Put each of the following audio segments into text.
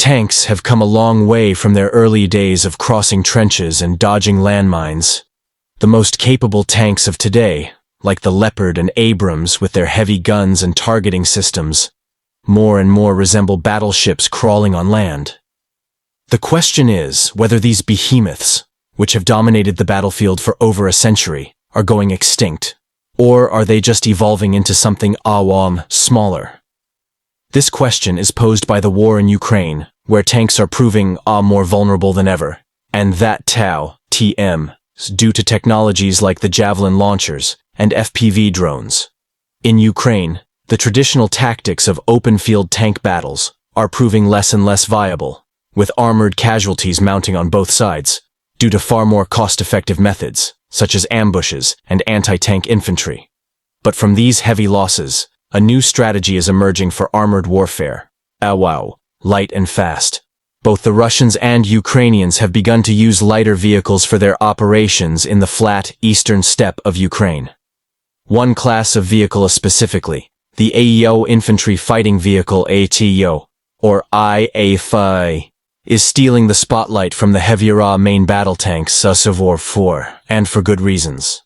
Tanks have come a long way from their early days of crossing trenches and dodging landmines. The most capable tanks of today, like the Leopard and Abrams with their heavy guns and targeting systems, more and more resemble battleships crawling on land. The question is whether these behemoths, which have dominated the battlefield for over a century, are going extinct, or are they just evolving into something smaller? This question is posed by the war in Ukraine, where tanks are proving more vulnerable than ever, and that TM due to technologies like the Javelin launchers and FPV drones. In Ukraine, the traditional tactics of open-field tank battles are proving less and less viable, with armored casualties mounting on both sides, due to far more cost-effective methods, such as ambushes and anti-tank infantry. But from these heavy losses, a new strategy is emerging for armored warfare. Light and fast. Both the Russians and Ukrainians have begun to use lighter vehicles for their operations in the flat eastern steppe of Ukraine. One class of vehicle specifically, the AEO Infantry Fighting Vehicle ATO, or IAFI, is stealing the spotlight from the heavier main battle tanks Savor 4, and for good reasons.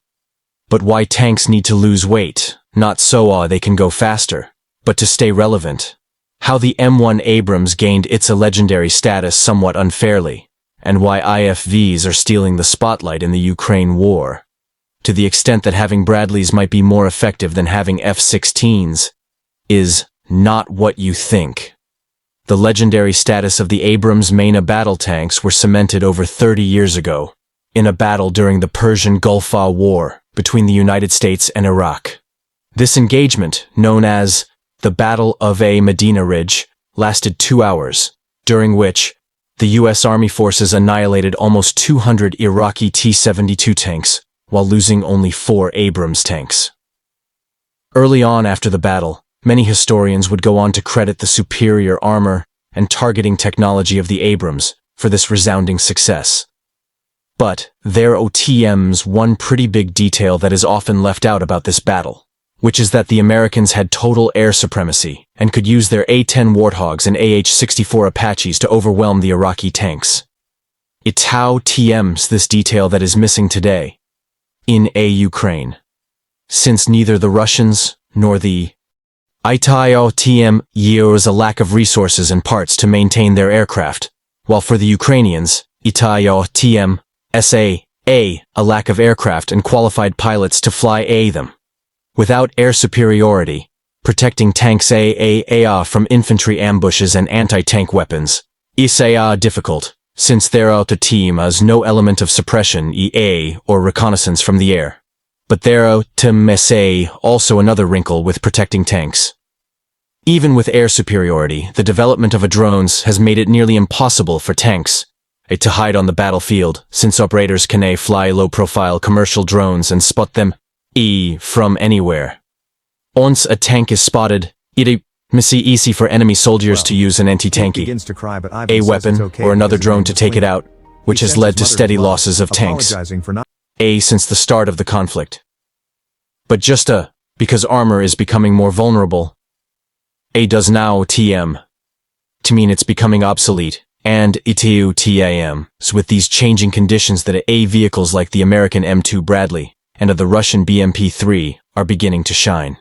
But why tanks need to lose weight, not so they can go faster, but to stay relevant. How the M1 Abrams gained its legendary status somewhat unfairly, and why IFVs are stealing the spotlight in the Ukraine war. To the extent that having Bradleys might be more effective than having F-16s, is not what you think. The legendary status of the Abrams main battle tanks were cemented over 30 years ago, in a battle during the Persian Gulf War between the United States and Iraq. This engagement, known as the Battle of Medina Ridge, lasted 2 hours, during which the U.S. Army forces annihilated almost 200 Iraqi T-72 tanks, while losing only 4 Abrams tanks. Early on after the battle, many historians would go on to credit the superior armor and targeting technology of the Abrams for this resounding success. But there OTM's one pretty big detail that is often left out about this battle, which is that the Americans had total air supremacy and could use their A-10 Warthogs and AH-64 Apaches to overwhelm the Iraqi tanks. It's how TM's this detail that is missing today in Ukraine, since neither the Russians nor the ITO-TM use a lack of resources and parts to maintain their aircraft, while for the Ukrainians, ITO-TM a lack of aircraft and qualified pilots to fly them. Without air superiority, protecting tanks from infantry ambushes and anti-tank weapons is difficult, since their team has no element of suppression or reconnaissance from the air. But there is also another wrinkle with protecting tanks. Even with air superiority, the development of drones has made it nearly impossible for tanks to hide on the battlefield, since operators can fly low-profile commercial drones and spot them from anywhere. Once a tank is spotted, it is easy for enemy soldiers to use an anti-tanky weapon or another drone to take it out, which has led to steady losses of tanks since the start of the conflict. But just because armor is becoming more vulnerable, does now TM to mean it's becoming obsolete, and TAM with these changing conditions that vehicles like the American M2 Bradley and of the Russian BMP-3 are beginning to shine.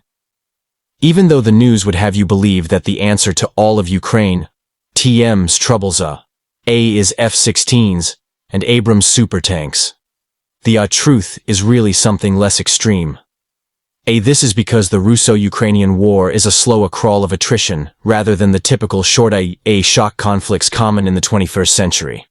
Even though the news would have you believe that the answer to all of Ukraine TM's troubles is F-16s and Abrams super tanks, the truth is really something less extreme. This is because the Russo-Ukrainian war is a slow crawl of attrition rather than the typical short shock conflicts common in the 21st century.